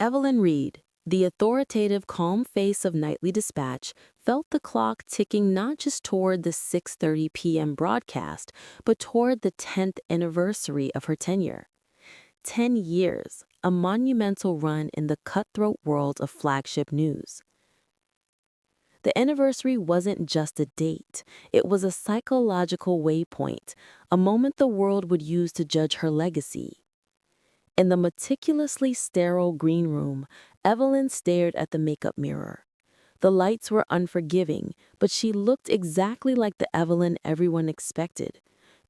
Evelyn Reed, the authoritative, calm face of Nightly Dispatch, felt the clock ticking not just toward the 6:30 p.m. broadcast, but toward the 10th anniversary of her tenure. 10 years, a monumental run in the cutthroat world of flagship news. The anniversary wasn't just a date, it was a psychological waypoint, a moment the world would use to judge her legacy. In the meticulously sterile green room, Evelyn stared at the makeup mirror. The lights were unforgiving, but she looked exactly like the Evelyn everyone expected.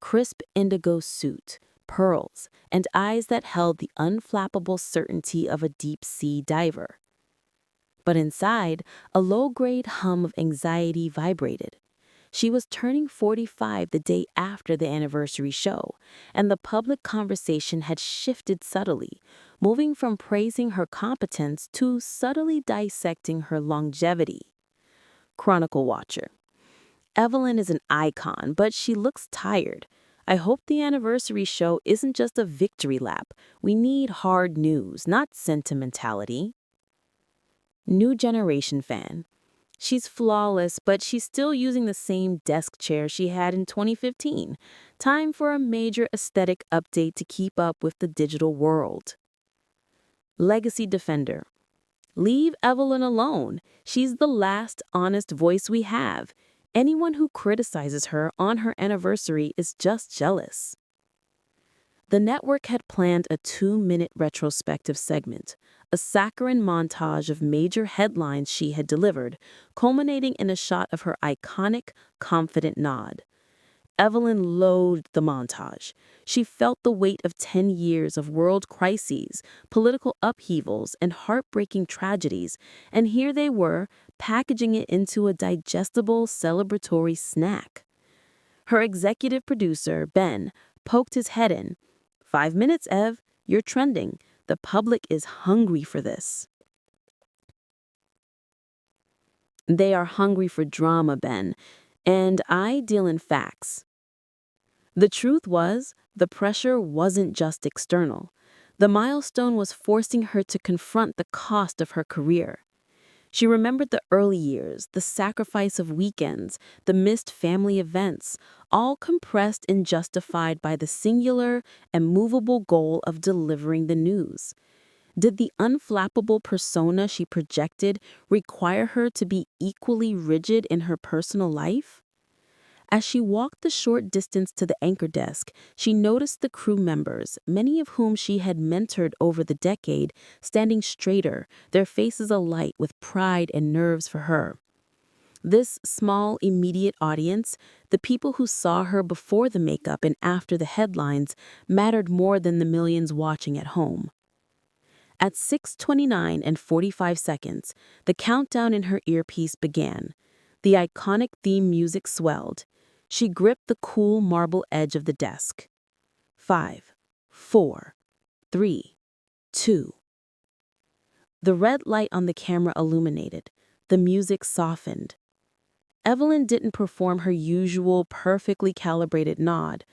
Crisp indigo suit, pearls, and eyes that held the unflappable certainty of a deep-sea diver. But inside, a low-grade hum of anxiety vibrated. She was turning 45 the day after the anniversary show, and the public conversation had shifted subtly, moving from praising her competence to subtly dissecting her longevity. Chronicle Watcher. Evelyn is an icon, but she looks tired. I hope the anniversary show isn't just a victory lap. We need hard news, not sentimentality. New Generation fan. She's flawless, but she's still using the same desk chair she had in 2015. Time for a major aesthetic update to keep up with the digital world. Legacy Defender. Leave Evelyn alone. She's the last honest voice we have. Anyone who criticizes her on her anniversary is just jealous. The network had planned a 2-minute retrospective segment, a saccharine montage of major headlines she had delivered, culminating in a shot of her iconic, confident nod. Evelyn loathed the montage. She felt the weight of 10 years of world crises, political upheavals, and heartbreaking tragedies, and here they were, packaging it into a digestible, celebratory snack. Her executive producer, Ben, poked his head in. 5 minutes, Ev. You're trending. The public is hungry for this. They are hungry for drama, Ben, and I deal in facts. The truth was, the pressure wasn't just external. The milestone was forcing her to confront the cost of her career. She remembered the early years, the sacrifice of weekends, the missed family events, all compressed and justified by the singular and movable goal of delivering the news. Did the unflappable persona she projected require her to be equally rigid in her personal life? As she walked the short distance to the anchor desk, she noticed the crew members, many of whom she had mentored over the decade, standing straighter, their faces alight with pride and nerves for her. This small, immediate audience, the people who saw her before the makeup and after the headlines, mattered more than the millions watching at home. At 6:29 and 45 seconds, the countdown in her earpiece began. The iconic theme music swelled. She gripped the cool marble edge of the desk. 5, 4, 3, 2. The red light on the camera illuminated. The music softened. Evelyn didn't perform her usual perfectly calibrated nod.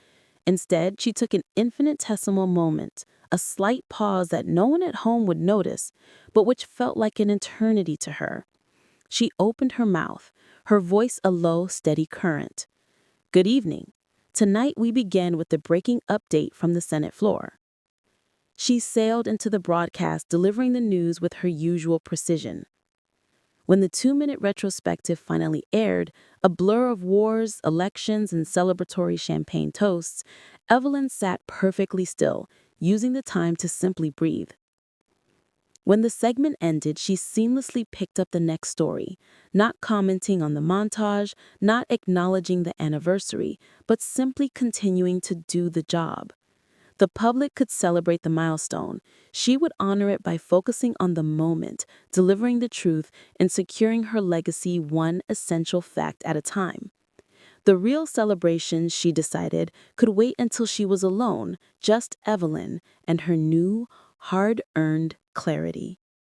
Instead, she took an infinitesimal moment, a slight pause that no one at home would notice, but which felt like an eternity to her. She opened her mouth, her voice a low, steady current. Good evening. Tonight we begin with the breaking update from the Senate floor. She sailed into the broadcast, delivering the news with her usual precision. When the 2-minute retrospective finally aired, a blur of wars, elections, and celebratory champagne toasts, Evelyn sat perfectly still, using the time to simply breathe. When the segment ended, she seamlessly picked up the next story, not commenting on the montage, not acknowledging the anniversary, but simply continuing to do the job. The public could celebrate the milestone. She would honor it by focusing on the moment, delivering the truth, and securing her legacy one essential fact at a time. The real celebration, she decided, could wait until she was alone, just Evelyn and her new, hard-earned clarity.